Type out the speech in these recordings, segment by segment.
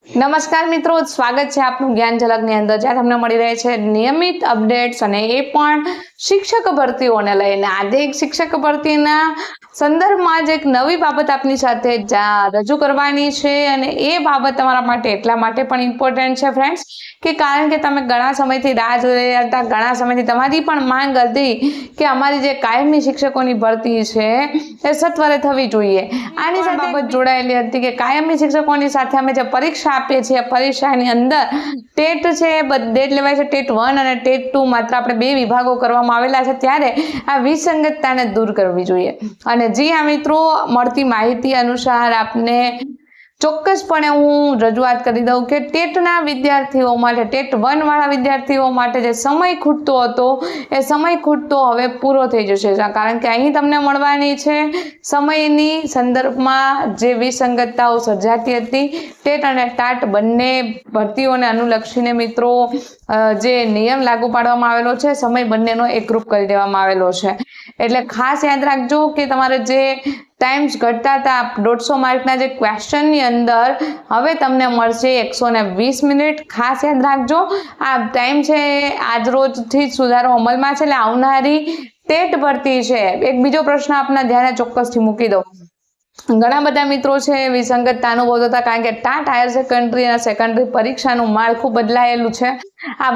નમસ્કાર મિત્રો, સ્વાગત છે આપનું જ્ઞાન ઝલકની અંદર, જ્યાં તમને મળી રહે છે નિયમિત અપડેટ્સ અને એ પણ શિક્ષક ભરતીઓને લઈને. આજે એક શિક્ષક ભરતીના સંદર્ભમાં જ એક નવી બાબત આપની સાથે રજૂ કરવાની છે અને એ બાબત તમારા માટે એટલા માટે પણ ઇમ્પોર્ટન્ટ છે ફ્રેન્ડ્સ, કે કારણ કે તમે ઘણા સમયથી રાહ જોઈ રહ્યા હતા, ઘણા સમયથી તમારી પણ માંગ હતી કે અમારી જે કાયમી શિક્ષકોની ભરતી છે એ સત્વરે થવી જોઈએ. આની સાથે બાબત જોડાયેલી હતી કે કાયમી શિક્ષકોની સાથે અમે જે પરીક્ષા આપીએ છીએ, પરીક્ષાની અંદર ટેટ છે, ડેટ લેવાય છે ટેટ 1 અને ટેટ 2, માત્ર આપણે 2 વિભાગો કરવામાં આવેલા છે. ત્યારે આ વિસંગતતાને દૂર કરવી જોઈએ. અને જી હા મિત્રો, મળતી માહિતી અનુસાર આપને ચોક્કસપણે હું રજૂઆત કરી દઉં કે ટેટના વિદ્યાર્થીઓ માટે, ટેટ 1 વાળા વિદ્યાર્થીઓ માટે જે સમય ખૂટતો હતો એ સમય ખૂટતો હવે પૂરો થઈ જશે. કારણ કે અહીં તમને મળવાની છે સમયની સંદર્ભમાં જે વિસંગતતાઓ સર્જાતી હતી ટેટ અને ટાટ બંને ભરતીઓને અનુલક્ષીને મિત્રો જે નિયમ લાગુ પાડવામાં આવેલો છે, સમય બંનેનો એકરૂપ કરી દેવામાં આવેલો છે. એટલે ખાસ યાદ રાખજો કે તમારે જે ટાઈમ્સ ઘટતા હતા 150 માર્કના જે ક્વેશ્ચનની અંદર હવે તમને મળશે 120 મિનિટ. ખાસ યાદ રાખજો, આ ટાઈમ છે આજ રોજથી સુધારો અમલમાં છે. એટલે આવનારી ટેટ ભરતી છે, એક બીજો પ્રશ્ન આપના ધ્યાને ચોક્કસથી મૂકી દો. ઘણા બધા મિત્રો છે વિસંગતતા અનુભવતા હતા, કારણ કે ટાટ હાયર સેકન્ડરી અને સેકન્ડરી પરીક્ષાનું માળખું બદલાયેલું છે. આ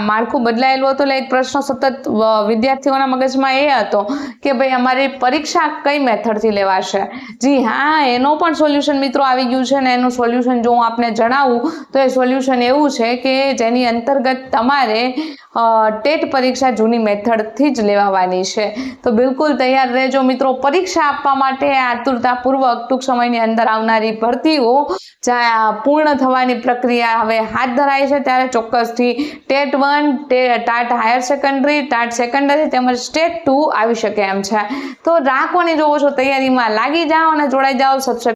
માળખું બદલાયેલું હતું એટલે એક પ્રશ્ન સતત વિદ્યાર્થીઓના મગજમાં એ હતો કે ભાઈ અમારી પરીક્ષા કઈ મેથડથી લેવાશે. જી હા, એનો પણ સોલ્યુશન મિત્રો આવી ગયું છે ને એનું સોલ્યુશન જો હું આપને જણાવું તો એ સોલ્યુશન એવું છે કે જેની અંતર્ગત તમારે ટેટ પરીક્ષા જૂની મેથડથી જ લેવાની છે. તો બિલકુલ તૈયાર રહેજો મિત્રો પરીક્ષા આપવા માટે. આતુરતાપૂર્વક ટૂંક સમયની અંદર આવનારી ભરતીઓ પૂર્ણ થવાની પ્રક્રિયા હવે હાથ ધરાય છે. ત્યારે ચોક્કસથી TET 1, TAT higher secondary, TAT secondary તેમજ ટેટ 2 આવી શકે એમ છે. તો રાખવાની જોવો છો, તૈયારીમાં લાગી જાઓ અને જોડાઈ જાઓ. સબસ્ક્રાઇબ